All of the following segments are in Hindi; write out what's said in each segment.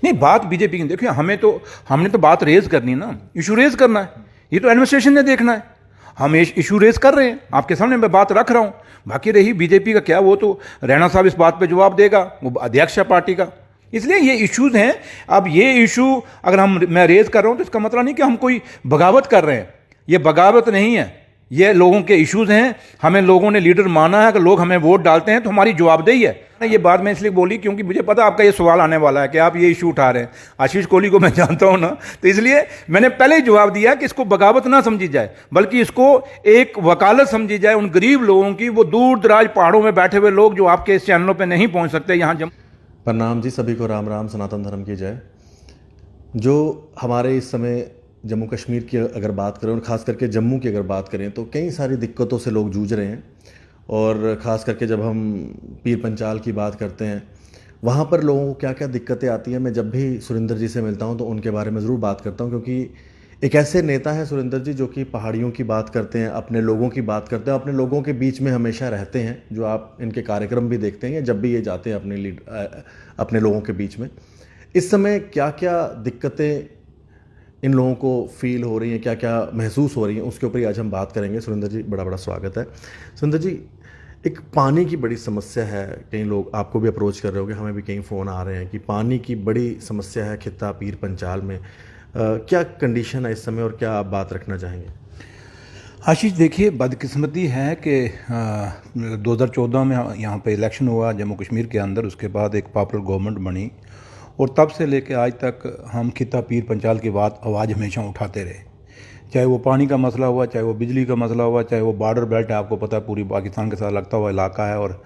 नहीं, बात बीजेपी की देखिए, हमने तो बात रेज करनी है ना, इशू रेज करना है, ये तो एडमिनिस्ट्रेशन ने देखना है। हम इशू रेज कर रहे हैं, आपके सामने मैं बात रख रहा हूँ। बाकी रही बीजेपी का क्या, वो तो रैना साहब इस बात पे जवाब देगा, वो अध्यक्ष है पार्टी का। इसलिए ये इश्यूज हैं। अब ये इशू अगर मैं रेज कर रहा हूँ तो इसका मतलब नहीं कि हम कोई बगावत कर रहे हैं, ये बगावत नहीं है, ये लोगों के इश्यूज हैं। हमें लोगों ने लीडर माना है, अगर लोग हमें वोट डालते हैं तो हमारी जवाबदेही है। ये बात मैं इसलिए बोली क्योंकि मुझे पता आपका ये सवाल आने वाला है कि आप ये इशू उठा रहे हैं। आशीष कोहली को मैं जानता हूं ना, तो इसलिए मैंने पहले ही जवाब दिया कि इसको बगावत ना समझी जाए, बल्कि इसको एक वकालत समझी जाए उन गरीब लोगों की, वो दूर दराज पहाड़ों में बैठे हुए लोग जो आपके इस चैनलों पर नहीं पहुंच सकते यहाँ प्रणाम जी, सभी को राम राम, सनातन धर्म की जय। जो हमारे इस समय जम्मू कश्मीर की अगर बात करें और ख़ास करके जम्मू की अगर बात करें तो कई सारी दिक्कतों से लोग जूझ रहे हैं। और ख़ास करके जब हम पीर पंचाल की बात करते हैं, वहाँ पर लोगों को क्या क्या दिक्कतें आती हैं, मैं जब भी सुरेंद्र जी से मिलता हूँ तो उनके बारे में ज़रूर बात करता हूँ, क्योंकि एक ऐसे नेता हैं सुरेंद्र जी जो कि पहाड़ियों की बात करते हैं, अपने लोगों की बात करते हैं, अपने लोगों के बीच में हमेशा रहते हैं। जो आप इनके कार्यक्रम भी देखते हैं जब भी ये जाते हैं अपने लोगों के बीच में। इस समय क्या क्या दिक्कतें इन लोगों को फील हो रही हैं, क्या क्या महसूस हो रही हैं, उसके ऊपर ही आज हम बात करेंगे। सुरेंद्र जी, बड़ा बड़ा स्वागत है। सुरेंद्र जी, एक पानी की बड़ी समस्या है, कई लोग आपको भी अप्रोच कर रहे होंगे, हमें भी कई फ़ोन आ रहे हैं कि पानी की बड़ी समस्या है खित्ता पीर पंचाल में। क्या कंडीशन है इस समय और क्या आप बात रखना चाहेंगे? आशीष, देखिए, बदकिस्मती है कि 2014 में यहाँ पे इलेक्शन हुआ जम्मू कश्मीर के अंदर, उसके बाद एक पॉपुलर गवर्नमेंट बनी और तब से लेके आज तक हम खित्ता पीर पंचाल की बात आवाज़ हमेशा उठाते रहे। चाहे वो पानी का मसला हुआ, चाहे वो बिजली का मसला हुआ, चाहे वो बॉर्डर बेल्ट है, आपको पता है पूरी पाकिस्तान के साथ लगता हुआ इलाका है, और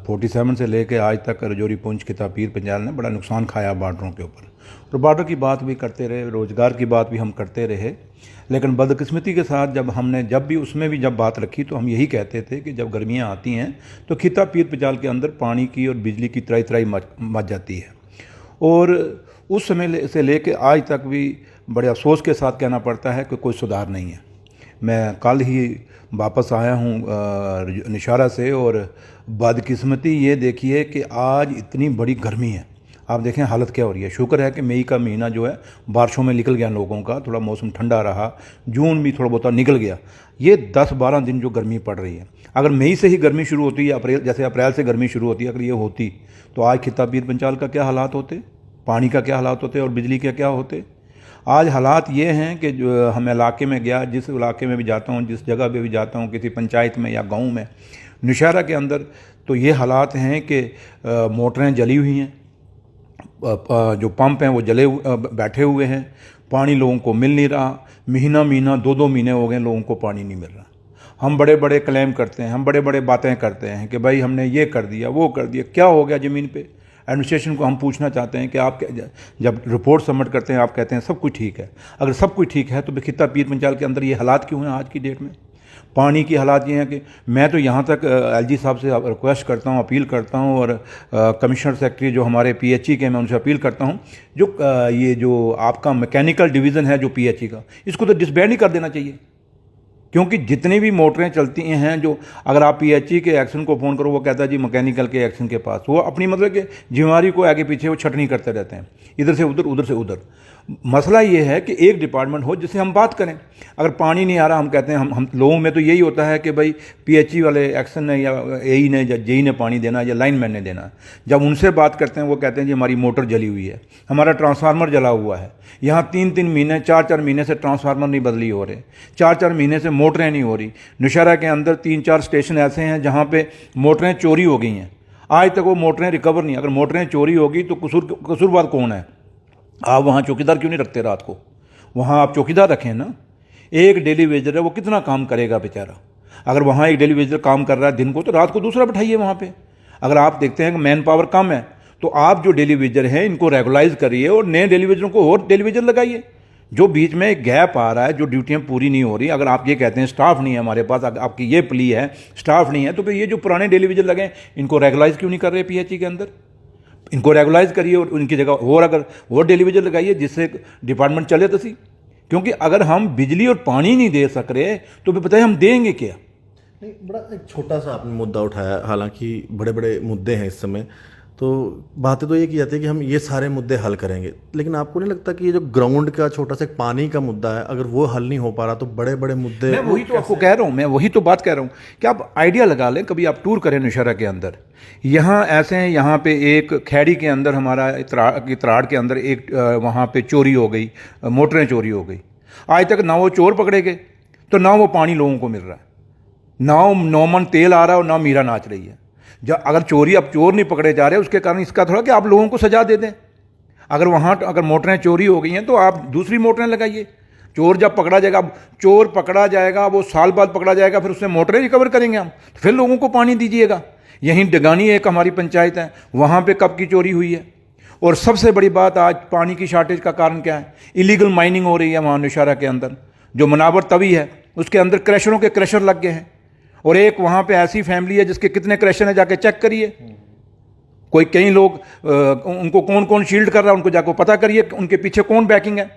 47 से लेके आज तक रजौरी पुंछ खित्ता पीर पंचाल ने बड़ा नुकसान खाया बॉर्डरों के ऊपर। तो बॉर्डर की बात भी करते रहे, रोज़गार की बात भी हम करते रहे, लेकिन बदकिस्मती के साथ जब भी उसमें भी जब बात रखी तो हम यही कहते थे कि जब गर्मियाँ आती हैं तो खित्ता पीर पंचाल के अंदर पानी की और बिजली की त्राई त्राई मच जाती है। और उस समय से लेके आज तक भी बड़े अफसोस के साथ कहना पड़ता है कि कोई सुधार नहीं है। मैं कल ही वापस आया हूँ निशारा से, और बदकिस्मती ये देखिए कि आज इतनी बड़ी गर्मी है, आप देखें हालत क्या हो रही है। शुक्र है कि मई का महीना जो है बारिशों में निकल गया लोगों का, थोड़ा मौसम ठंडा रहा, जून भी थोड़ा बहुत निकल गया। ये 10-12 दिन जो गर्मी पड़ रही है, अगर मई से ही गर्मी शुरू होती है, जैसे अप्रैल से गर्मी शुरू होती है, अगर ये होती तो आज खित्ता पीर पंचाल का क्या हालात होते, पानी का क्या हालात होते और बिजली के क्या होते। आज हालात ये हैं कि जो हम इलाके में गया, जिस इलाके में भी जाता हूँ, जिस जगह पे भी जाता हूँ, किसी पंचायत में या गांव में, निशारा के अंदर, तो ये हालात हैं कि मोटरें जली हुई हैं, जो पंप हैं वो बैठे हुए हैं, पानी लोगों को मिल नहीं रहा। महीना 2-2 महीने हो गए लोगों को पानी नहीं मिल रहा। हम बड़े बड़े क्लेम करते हैं, हम बड़े बड़े बातें करते हैं कि भाई हमने ये कर दिया, वो कर दिया, क्या हो गया ज़मीन पे। एडमिनिस्ट्रेशन को हम पूछना चाहते हैं कि आप जब रिपोर्ट सबमिट करते हैं आप कहते हैं सब कुछ ठीक है। अगर सब कुछ ठीक है तो फिर खित्ता पीर पंचाल के अंदर ये हालात क्यों हैं आज की डेट में। पानी की हालात ये हैं कि मैं तो यहाँ तक एलजी साहब से रिक्वेस्ट करता हूँ, अपील करता हूँ, और कमिश्नर सेक्रेटरी जो हमारे पीएचई के, मैं उनसे अपील करता हूँ, ये जो आपका मैकेनिकल डिवीज़न है जो पीएचई का, इसको तो डिसबैंड ही कर देना चाहिए। क्योंकि जितनी भी मोटरें चलती हैं, जो अगर आप पीएचई के एक्शन को फ़ोन करो, वो कहता है जी मैकेनिकल के एक्शन के पास, वो अपनी मतलब कि जिम्मेवारी को आगे पीछे वो छटनी करते रहते हैं, इधर से उधर, उधर से उधर। मसला ये है कि एक डिपार्टमेंट हो जिससे हम बात करें। अगर पानी नहीं आ रहा, हम कहते हैं, हम लोगों में तो यही होता है कि भाई पीएचई वाले एक्शन ने या एई ने या जेई ने पानी देना या लाइनमैन ने देना। जब उनसे बात करते हैं वो कहते हैं जी हमारी मोटर जली हुई है, हमारा ट्रांसफार्मर जला हुआ है, यहाँ 3-3 महीने 4-4 महीने से ट्रांसफार्मर नहीं बदली हो रहे, 4-4 महीने से मोटरें नहीं हो रही। निशारा के अंदर 3-4 स्टेशन ऐसे हैं जहाँ पे मोटरें चोरी हो गई हैं, आज तक वो मोटरें रिकवर नहीं। अगर मोटरें चोरी होगी तो कसूरवार कौन है? आप वहाँ चौकीदार क्यों नहीं रखते रात को? वहाँ आप चौकीदार रखें ना। एक डेली वेजर है, वो कितना काम करेगा बेचारा? अगर वहाँ एक डेली वेजर काम कर रहा है दिन को, तो रात को दूसरा बैठाइए वहाँ पे। अगर आप देखते हैं कि मैन पावर कम है तो आप जो डेली वेजर हैं इनको रेगुलाइज करिए और नए डेली वेजरों को और डेली वेजर लगाइए। जो बीच में एक गैप आ रहा है, जो ड्यूटियाँ पूरी नहीं हो रही, अगर आप ये कहते हैं स्टाफ नहीं है हमारे पास, आपकी ये प्ली है स्टाफ नहीं है, तो फिर ये जो पुराने डेली वेजर लगे इनको रेगुलाइज क्यों नहीं कर रहे पीएचई के अंदर? इनको रेगुलाइज करिए और उनकी जगह और अगर और डेली वेजर लगाइए जिससे डिपार्टमेंट चले तो सी। क्योंकि अगर हम बिजली और पानी नहीं दे सक रहे तो फिर बताइए हम देंगे क्या? नहीं, बड़ा एक छोटा सा आपने मुद्दा उठाया, हालांकि बड़े बड़े मुद्दे हैं इस समय। तो बातें तो ये की जाती है कि हम ये सारे मुद्दे हल करेंगे, लेकिन आपको नहीं लगता कि ये जो ग्राउंड का छोटा सा एक पानी का मुद्दा है, अगर वो हल नहीं हो पा रहा तो बड़े बड़े मुद्दे। मैं वही तो आपको कह रहा हूँ, मैं वही तो बात कह रहा हूँ कि आप आइडिया लगा लें, कभी आप टूर करें नौशहरा के अंदर, यहाँ ऐसे हैं, यहाँ पे एक खैड़ी के अंदर हमारा इतराड़ के अंदर एक वहाँ पे चोरी हो गई, मोटरें चोरी हो गई। आज तक ना वो चोर पकड़े गए तो ना वो पानी लोगों को मिल रहा है, ना 9 मन तेल आ रहा है और ना मीरा नाच रही है। जब अगर अब चोर नहीं पकड़े जा रहे, उसके कारण इसका थोड़ा कि आप लोगों को सजा दे दें। अगर वहाँ अगर मोटरें चोरी हो गई हैं तो आप दूसरी मोटरें लगाइए। चोर जब पकड़ा जाएगा, चोर पकड़ा जाएगा, वो साल बाद पकड़ा जाएगा, फिर उससे मोटरें रिकवर करेंगे हम, फिर लोगों को पानी दीजिएगा। यहीं डगानी एक हमारी पंचायत है, वहाँ पे कब की चोरी हुई है। और सबसे बड़ी बात, आज पानी की शार्टेज का कारण क्या है? इलीगल माइनिंग हो रही है वहाँ नौशहरा के अंदर। जो मनावर तवी है उसके अंदर क्रशरों के क्रशर लग गए हैं, और एक वहाँ पे ऐसी फैमिली है जिसके कितने क्रशर हैं, जाके चेक करिए। कोई कई लोग उनको कौन कौन शील्ड कर रहा है, उनको जाकर पता करिए उनके पीछे कौन बैकिंग है।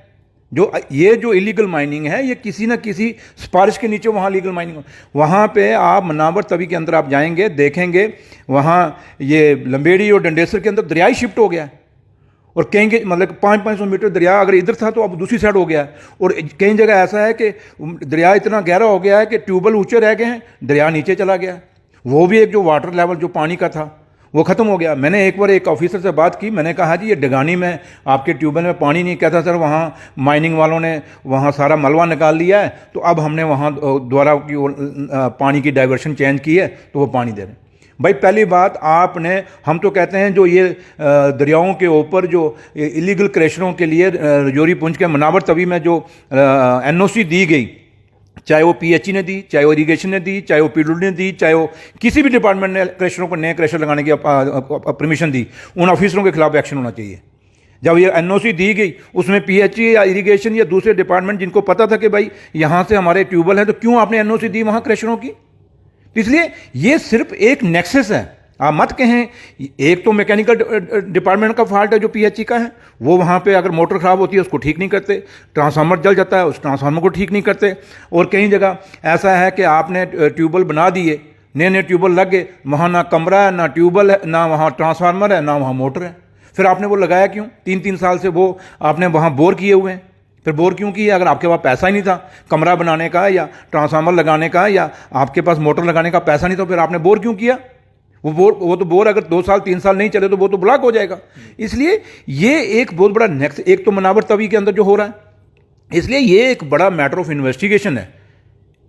ये जो इलीगल माइनिंग है, ये किसी न किसी सिफारिश के नीचे वहाँ लीगल माइनिंग। वहाँ पे आप मनावर तवी के अंदर आप जाएंगे, देखेंगे वहाँ ये लंबेड़ी और डंडेसर के अंदर दरियाई शिफ्ट हो गया है, और कहीं मतलब 500-500 मीटर दरिया अगर इधर था तो अब दूसरी साइड हो गया है। और कई जगह ऐसा है कि दरिया इतना गहरा हो गया है कि ट्यूबवेल ऊंचे रह गए हैं, दरिया नीचे चला गया है। वो भी एक जो वाटर लेवल जो पानी का था वो ख़त्म हो गया। मैंने एक बार एक ऑफिसर से बात की, मैंने कहा जी ये डगानी में आपके ट्यूबवेल में पानी नहीं। कहता सर वहाँ माइनिंग वालों ने वहाँ सारा मलबा निकाल लिया है, तो अब हमने वहाँ द्वारा पानी की डाइवर्शन चेंज की है तो वो पानी दे रहे हैं। भाई पहली बात आपने, हम तो कहते हैं जो ये दरियाओं के ऊपर जो इलीगल क्रैशरों के लिए रजौरी पुंछ के मनावर तवी में जो एनओसी दी गई, चाहे वो पीएचई ने दी, चाहे वो इरीगेशन ने दी, चाहे वो पीडब्ल्यूडी ने दी, चाहे वो किसी भी डिपार्टमेंट ने क्रैशरों को नए क्रैशर लगाने की परमिशन दी, उन ऑफिसरों के खिलाफ एक्शन होना चाहिए। जब ये एनओसी दी गई, उसमें पीएचई या इरीगेशन या दूसरे डिपार्टमेंट जिनको पता था कि भाई यहाँ से हमारे ट्यूबवेल है, तो क्यों आपने एनओसी दी वहाँ क्रैशरों की? इसलिए ये सिर्फ एक नेक्सस है। आप मत कहें, एक तो मैकेनिकल डिपार्टमेंट का फॉल्ट है जो पीएचई का है, वो वहाँ पे अगर मोटर ख़राब होती है उसको ठीक नहीं करते, ट्रांसफार्मर जल जाता है उस ट्रांसफार्मर को ठीक नहीं करते, और कई जगह ऐसा है कि आपने ट्यूबवेल बना दिए, नए नए ट्यूबवेल लग गए, वहाँ ना कमरा है, ना ट्यूबवेल है, ना वहाँ ट्रांसफार्मर है, ना वहाँ मोटर है। फिर आपने वो लगाया क्यों? 3-3 साल से वो आपने वहाँ बोर किए हुए हैं। फिर बोर क्यों किया? अगर आपके पास पैसा ही नहीं था कमरा बनाने का या ट्रांसफार्मर लगाने का, या आपके पास मोटर लगाने का पैसा नहीं, तो फिर आपने बोर क्यों किया? वो तो बोर अगर 2 साल 3 साल नहीं चले तो वो तो ब्लॉक हो जाएगा। इसलिए ये एक बहुत बड़ा नेक्स्ट, एक तो मनावर तवी के अंदर जो हो रहा है, इसलिए ये एक बड़ा मैटर ऑफ इन्वेस्टिगेशन है।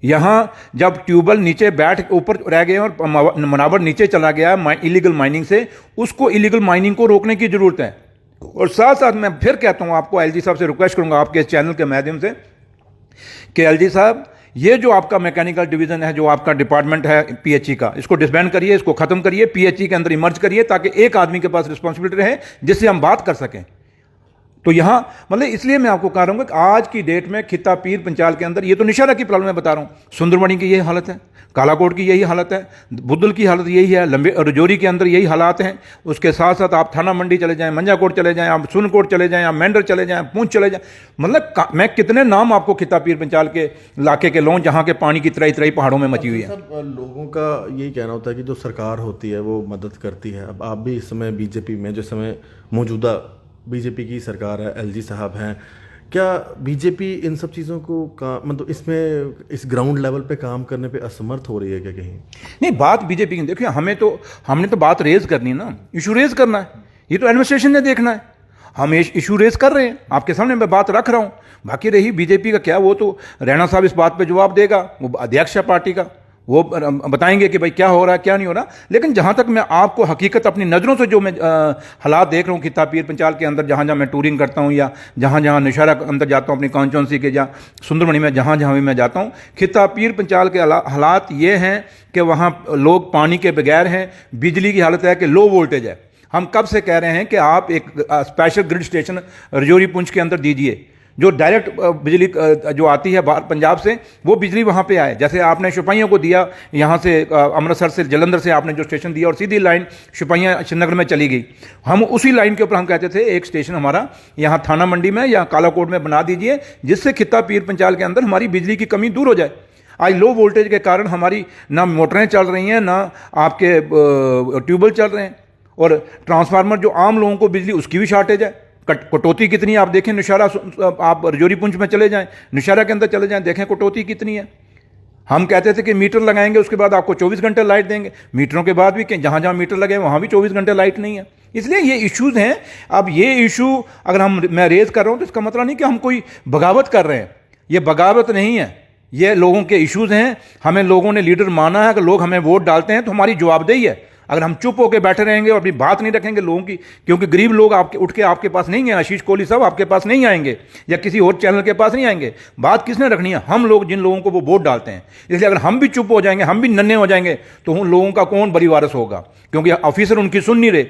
यहाँ जब ट्यूबवेल नीचे बैठ ऊपर रह गए और मनावर नीचे चला गया इलीगल माइनिंग से, उसको इलीगल माइनिंग को रोकने की जरूरत है। और साथ साथ मैं फिर कहता हूँ, आपको एलजी साहब से रिक्वेस्ट करूँगा आपके इस चैनल के माध्यम से कि एलजी साहब, ये जो आपका मैकेनिकल डिवीज़न है, जो आपका डिपार्टमेंट है पीएचई का, इसको डिसबैंड करिए, इसको ख़त्म करिए, पीएचई के अंदर इमर्ज करिए, ताकि एक आदमी के पास रिस्पॉन्सिबिलिटी रहे जिससे हम बात कर सकें। तो यहाँ मतलब इसलिए मैं आपको कह रहा हूँ कि आज की डेट में खित्ता पीर पंचाल के अंदर, ये तो नौशहरा की प्रॉब्लम मैं बता रहा हूँ, सुंदरबनी की यही हालत है, कालाकोट की यही हालत है, बुद्धल की हालत यही है, लंबे रजौरी के अंदर यही हालात हैं। उसके साथ साथ आप थाना मंडी चले जाएं, मंजाकोट चले जाएं, आप सुनकोट चले जाएं, आप मेंढर चले जाएं, पूंछ चले जाएं, मतलब मैं कितने नाम आपको खित्ता पीर पंचाल के इलाके के लोग जहाँ के पानी की तराई तराई पहाड़ों में मची हुई है। सब लोगों का यही कहना होता है कि जो सरकार होती है वो मदद करती है। अब आप भी इस समय बीजेपी में, जो समय मौजूदा बीजेपी की सरकार है, एलजी साहब हैं, क्या बीजेपी इन सब चीज़ों को मतलब इसमें इस ग्राउंड लेवल पे काम करने पे असमर्थ हो रही है क्या कहीं? नहीं, बात बीजेपी की देखिए, हमने तो बात रेज करनी है ना, इशू रेज करना है, ये तो एडमिनिस्ट्रेशन ने देखना है। हम इशू रेज कर रहे हैं, आपके सामने मैं बात रख रहा हूँ। बाकी रही बीजेपी का क्या, वो तो रैना साहब इस बात पे जवाब देगा, वो अध्यक्ष है पार्टी का, वो बताएंगे कि भाई क्या हो रहा है क्या नहीं हो रहा। लेकिन जहाँ तक मैं आपको हकीकत अपनी नज़रों से जो मैं हालात देख रहा हूँ खित्ता पीर पंचाल के अंदर, जहाँ जहाँ मैं टूरिंग करता हूँ या जहाँ जहाँ नौशहरा अंदर जाता हूँ अपनी कॉन्स्टिट्यूंसी के, या सुंदरबनी में जहाँ जहाँ भी मैं जाता हूँ, खित्ता पीर पंचाल के हालात ये हैं कि वहाँ लोग पानी के बगैर हैं, बिजली की हालत है कि लो वोल्टेज है। हम कब से कह रहे हैं कि आप एक special grid station Rajouri Poonch के अंदर दीजिए, जो डायरेक्ट बिजली जो आती है बाहर पंजाब से, वो बिजली वहाँ पे आए। जैसे आपने सिपाहियों को दिया, यहाँ से अमृतसर से जलंधर से आपने जो स्टेशन दिया और सीधी लाइन सिपाहियाँ श्रीनगर में चली गई, हम उसी लाइन के ऊपर हम कहते थे एक स्टेशन हमारा यहाँ थाना मंडी में या कालाकोट में बना दीजिए, जिससे खित्ता पीर पंचाल के अंदर हमारी बिजली की कमी दूर हो जाए। आज लो वोल्टेज के कारण हमारी ना मोटरें चल रही हैं, ना आपके ट्यूबवेल चल रहे हैं, और ट्रांसफार्मर जो आम लोगों को बिजली उसकी भी शॉर्टेज है। कटौती कितनी है आप देखें, नौशहरा, आप रजौरी पुंछ में चले जाएं, नौशहरा के अंदर चले जाएं, देखें कटौती कितनी है। हम कहते थे कि मीटर लगाएंगे उसके बाद आपको 24 घंटे लाइट देंगे, मीटरों के बाद भी जहाँ जहाँ मीटर लगे वहाँ भी 24 घंटे लाइट नहीं है। इसलिए ये इश्यूज हैं। अब ये इशू अगर मैं रेज कर रहा हूँ तो इसका मतलब नहीं कि हम कोई बगावत कर रहे हैं, ये बगावत नहीं है, ये लोगों के इश्यूज हैं। हमें लोगों ने लीडर माना है, अगर लोग हमें वोट डालते हैं तो हमारी जवाबदेही है। अगर हम चुप होकर बैठे रहेंगे और अपनी बात नहीं रखेंगे लोगों की, क्योंकि गरीब लोग आपके उठ के आपके पास नहीं है, आशीष कोहली साहब आपके पास नहीं आएंगे या किसी और चैनल के पास नहीं आएंगे। बात किसने रखनी है? हम लोग, जिन लोगों को वो वोट डालते हैं। इसलिए अगर हम भी चुप हो जाएंगे, हम भी नन्हे हो जाएंगे, तो उन लोगों का कौन बड़ी वारस होगा? क्योंकि ऑफिसर उनकी सुन नहीं रहे,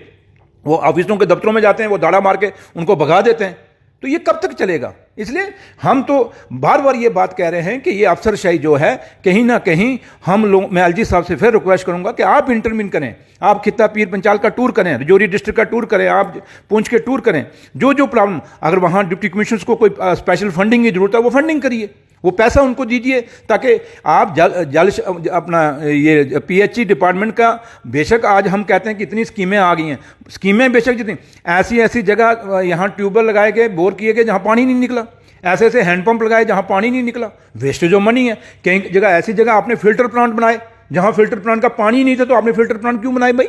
वो ऑफिसरों के दफ्तरों में जाते हैं, वो दाड़ा मार के उनको भगा देते हैं। तो ये कब तक चलेगा? इसलिए हम तो बार बार ये बात कह रहे हैं कि ये अफसरशाही जो है कहीं ना कहीं हम लोग, मैं एलजी साहब से फिर रिक्वेस्ट करूंगा कि आप इंटरवीन करें, आप खित्ता पीर पंचाल का टूर करें, रजौरी डिस्ट्रिक्ट का टूर करें, आप पुंछ के टूर करें। जो प्रॉब्लम, अगर वहाँ डिप्टी कमिश्नर्स को कोई स्पेशल फंडिंग की जरूरत है वो फंडिंग करिए, वो पैसा उनको दीजिए, ताकि आप जल अपना ये पीएचई डिपार्टमेंट का, बेशक आज हम कहते हैं कि इतनी स्कीमें आ गई हैं, स्कीमें बेशक जितनी, ऐसी ऐसी जगह यहाँ ट्यूबवेल लगाए गए, बोर किए गए जहाँ पानी नहीं निकला, ऐसे ऐसे हैंडपंप लगाए जहाँ पानी नहीं निकला, वेस्टेज ऑफ मनी है। कई जगह ऐसी जगह आपने फिल्टर प्लांट बनाए जहाँ फिल्टर प्लांट का पानी नहीं था, तो आपने फिल्टर प्लांट क्यों बनाए भाई?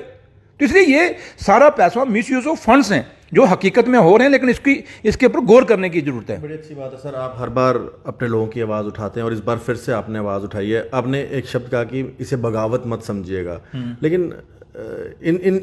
तो इसलिए ये सारा पैसा मिस यूज ऑफ फंड्स हैं जो हकीकत में हो रहे हैं, लेकिन इसके ऊपर गौर करने की जरूरत है। बड़ी अच्छी बात है सर, आप हर बार अपने लोगों की आवाज़ उठाते हैं और इस बार फिर से आपने आवाज़ उठाई है। आपने एक शब्द कहा कि इसे बगावत मत समझिएगा, लेकिन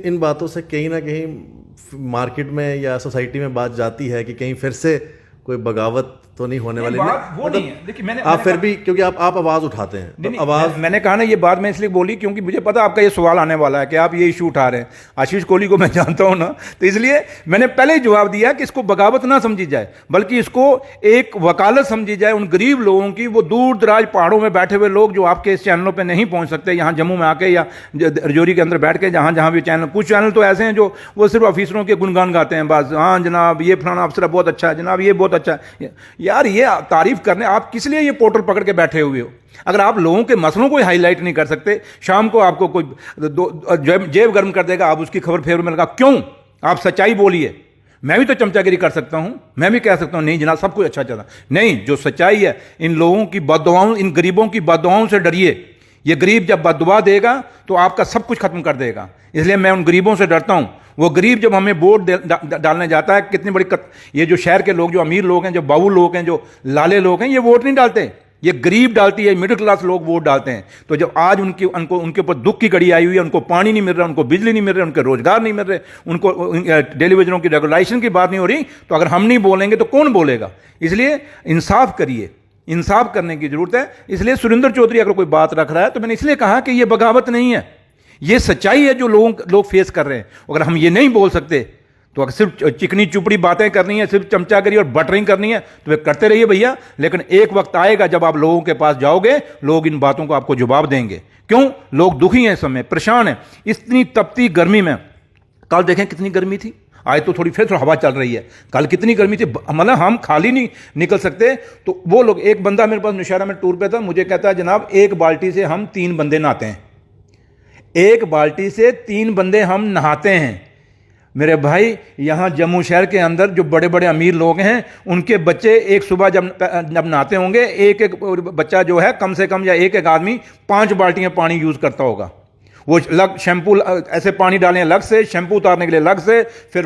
इन बातों से कहीं ना कहीं मार्केट में या सोसाइटी में बात जाती है कि कहीं फिर से कोई बगावत तो नहीं होने वाली। वो नहीं है। देखिए आप फिर भी, क्योंकि आप आवाज़ उठाते हैं, तो आवाज़ मैंने कहा ना, ये बात मैं इसलिए बोली क्योंकि मुझे पता आपका ये सवाल आने वाला है कि आप ये इशू उठा रहे हैं। आशीष कोहली को मैं जानता हूं ना, तो इसलिए मैंने पहले ही जवाब दिया कि इसको बगावत ना समझी जाए, बल्कि इसको एक वकालत समझी जाए उन गरीब लोगों की, वो दूर दराज पहाड़ों में बैठे हुए लोग जो आपके इस चैनलों पर नहीं पहुंच सकते, यहाँ जम्मू में आके या रजौरी के अंदर बैठ के, जहाँ जहाँ भी चैनल, कुछ चैनल तो ऐसे हैं जो वो सिर्फ ऑफिसरों के गुणगान गाते हैं, बस हाँ जनाब ये फलाना अफसर बहुत अच्छा है, जनाब ये बहुत अच्छा है। यार ये तारीफ करने आप किस लिए ये पोर्टल पकड़ के बैठे हुए हो? अगर आप लोगों के मसलों को हाईलाइट नहीं कर सकते, शाम को आपको कोई जेब गर्म कर देगा, आप उसकी खबर फेर में लगा, क्यों? आप सच्चाई बोलिए। मैं भी तो चमचागिरी कर सकता हूं, मैं भी कह सकता हूं नहीं जनाब सब कुछ अच्छा चला। नहीं, जो सच्चाई है, इन लोगों की बददुआओं, इन गरीबों की बददुआओं से डरिए। ये गरीब जब बददुआ देगा तो आपका सब कुछ खत्म कर देगा। इसलिए मैं उन गरीबों से डरता हूं। वो गरीब जब हमें वोट डालने जाता है, कितनी बड़ी ये जो शहर के लोग, जो अमीर लोग हैं, जो बाबू लोग हैं, जो लाले लोग हैं, ये वोट नहीं डालते, ये गरीब डालती है, मिडिल क्लास लोग वोट डालते हैं। तो जब आज उनके ऊपर दुख की घड़ी आई हुई है, उनको पानी नहीं मिल रहा, उनको बिजली नहीं मिल रही, उनके रोजगार नहीं मिल रहे, उनको टेलीविजनों की रेगुलेशन की बात नहीं हो रही, तो अगर हम नहीं बोलेंगे तो कौन बोलेगा? इसलिए इंसाफ करिए, इंसाफ करने की जरूरत है। इसलिए सुरेंद्र चौधरी अगर कोई बात रख रहा है तो मैंने इसलिए कहा कि यह बगावत नहीं है, ये सच्चाई है जो लोग फेस कर रहे हैं। अगर हम ये नहीं बोल सकते तो अगर सिर्फ चिकनी चुपड़ी बातें करनी है, सिर्फ चमचागिरी और बटरिंग करनी है, तो वे करते रहिए भैया, लेकिन एक वक्त आएगा जब आप लोगों के पास जाओगे, लोग इन बातों को आपको जवाब देंगे। क्यों? लोग दुखी हैं, इस समय परेशान हैं, इतनी तपती गर्मी में। कल देखें कितनी गर्मी थी, आज तो थोड़ी हवा चल रही है, कल कितनी गर्मी थी, मतलब हम खाली नहीं निकल सकते। तो वो लोग, एक बंदा मेरे पास नौशहरा में टूर पे था, मुझे कहता है जनाब एक बाल्टी से हम 3 बंदे नहाते हैं, एक बाल्टी से 3 बंदे हम नहाते हैं। मेरे भाई यहाँ जम्मू शहर के अंदर जो बड़े बड़े अमीर लोग हैं, उनके बच्चे एक सुबह जब नहाते होंगे, एक एक बच्चा जो है कम से कम, या एक एक आदमी 5 बाल्टियाँ पानी यूज़ करता होगा। वो शैम्पू ऐसे पानी डालें अलग से, शैम्पू उतारने के लिए अलग से, फिर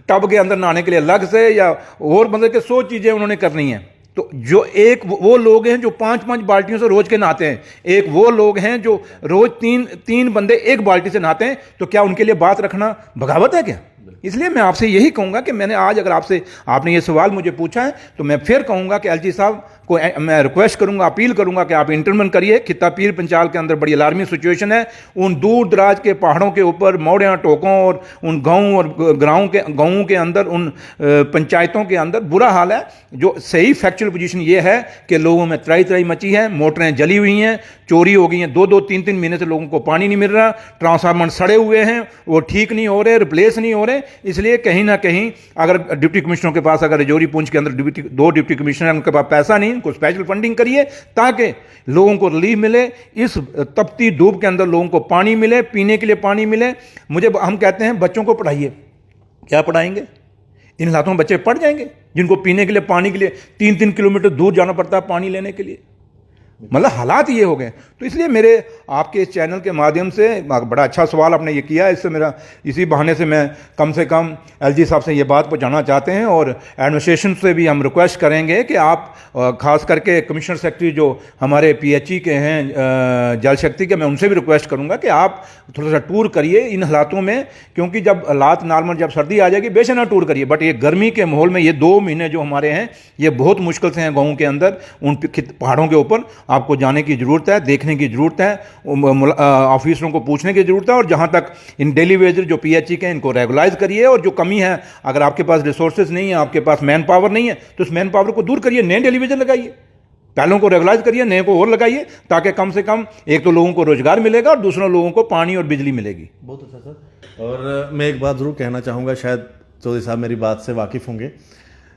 टब के अंदर नहाने के लिए अलग से, या और मतलब कि 100 चीज़ें उन्होंने करनी हैं। तो जो एक वो लोग हैं जो 5-5 बाल्टियों से रोज के नहाते हैं, एक वो लोग हैं जो रोज 3 बंदे एक बाल्टी से नहाते हैं, तो क्या उनके लिए बात रखना बगावत है क्या? इसलिए मैं आपसे यही कहूँगा कि मैंने आज अगर आपने ये सवाल मुझे पूछा है, तो मैं फिर कहूँगा कि एलजी साहब को मैं रिक्वेस्ट करूँगा, अपील करूँगा कि आप इंटरवेन करिए। खित्ता पीर पंचाल के अंदर बड़ी अलार्मिंग सिचुएशन है। उन दूर दराज के पहाड़ों के ऊपर, मोड़ियाँ टोकों और उन गाँव और गाँवों के अंदर, उन पंचायतों के अंदर बुरा हाल है। जो सही फैक्चुअल पोजीशन ये है कि लोगों में त्राही मची है, मोटरें जली हुई हैं, चोरी हो गई हैं, 2-2, 3-3 महीने से लोगों को पानी नहीं मिल रहा, ट्रांसफार्मर सड़े हुए हैं, वो ठीक नहीं हो रहे, रिप्लेस नहीं हो रहे। इसलिए कहीं ना कहीं अगर डिप्टी कमिश्नरों के पास, अगर रजौरी पुंछ के अंदर 2 डिप्टी कमिश्नर हैं, उनके पास पैसा नहीं, इनको स्पेशल फंडिंग करिए ताकि लोगों को रिलीफ मिले, इस तपती धूप के अंदर लोगों को पानी मिले, पीने के लिए पानी मिले। हम कहते हैं बच्चों को पढ़ाइए, क्या पढ़ाएंगे? इन हालातों में बच्चे पढ़ जाएंगे जिनको पीने के लिए, पानी के लिए 3-3 किलोमीटर दूर जाना पड़ता है पानी लेने के लिए। मतलब हालात ये हो गए। तो इसलिए मेरे आपके इस चैनल के माध्यम से, बड़ा अच्छा सवाल आपने ये किया, इससे मेरा इसी बहाने से मैं कम से कम एलजी साहब से ये बात पहुंचाना चाहते हैं और एडमिनिस्ट्रेशन से भी हम रिक्वेस्ट करेंगे कि आप खास करके कमिश्नर सेक्रेटरी जो हमारे पीएचई के हैं जल शक्ति के, मैं उनसे भी रिक्वेस्ट करूंगा कि आप थोड़ा सा टूर करिए इन हालातों में, क्योंकि जब हालात नॉर्मल, जब सर्दी आ जाएगी बेशक ना टूर करिए, बट ये गर्मी के माहौल में ये 2 महीने जो हमारे हैं ये बहुत मुश्किल से हैं गाँव के अंदर, उन पहाड़ों के ऊपर आपको जाने की ज़रूरत है, देखने की ज़रूरत है, ऑफिसरों को पूछने की ज़रूरत है। और जहाँ तक इन डेली वेजर जो पीएचई के हैं इनको रेगुलाइज करिए, और जो कमी है, अगर आपके पास रिसोर्सेज नहीं है, आपके पास मैन पावर नहीं है, तो उस मैन पावर को दूर करिए, नए डेली वेजर लगाइए, पहलों को रेगुलाइज करिए, नए को और लगाइए, ताकि कम से कम एक तो लोगों को रोजगार मिलेगा और दूसरों लोगों को पानी और बिजली मिलेगी। बहुत अच्छा सर। और मैं एक बात ज़रूर कहना चाहूँगा, शायद चौधरी साहब मेरी बात से वाकिफ़ होंगे,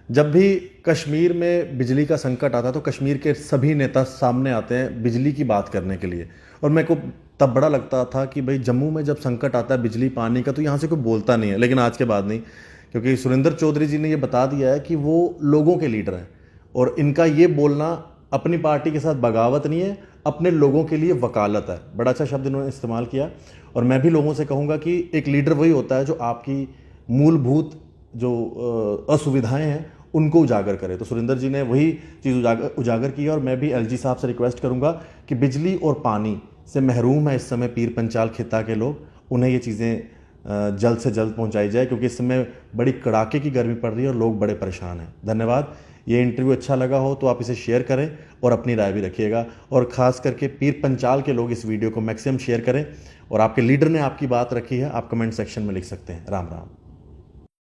जब भी कश्मीर में बिजली का संकट आता है तो कश्मीर के सभी नेता सामने आते हैं बिजली की बात करने के लिए। और मेरे को तब बड़ा लगता था कि भाई जम्मू में जब संकट आता है बिजली पानी का तो यहाँ से कोई बोलता नहीं है, लेकिन आज के बाद नहीं, क्योंकि सुरेंद्र चौधरी जी ने ये बता दिया है कि वो लोगों के लीडर हैं और इनका ये बोलना अपनी पार्टी के साथ बगावत नहीं है, अपने लोगों के लिए वकालत है। बड़ा अच्छा शब्द इन्होंने इस्तेमाल किया। और मैं भी लोगों से कहूँगा कि एक लीडर वही होता है जो आपकी मूलभूत जो असुविधाएं हैं उनको उजागर करे। तो सुरेंद्र जी ने वही चीज़ उजागर की है। और मैं भी एलजी साहब से रिक्वेस्ट करूंगा कि बिजली और पानी से महरूम है इस समय पीर पंचाल खिता के लोग, उन्हें ये चीज़ें जल्द से जल्द पहुंचाई जाए, क्योंकि इस समय बड़ी कड़ाके की गर्मी पड़ रही है और लोग बड़े परेशान हैं। धन्यवाद। ये इंटरव्यू अच्छा लगा हो तो आप इसे शेयर करें और अपनी राय भी रखिएगा, और ख़ास करके पीर पंचाल के लोग इस वीडियो को मैक्सिमम शेयर करें। और आपके लीडर ने आपकी बात रखी है, आप कमेंट सेक्शन में लिख सकते हैं। राम राम।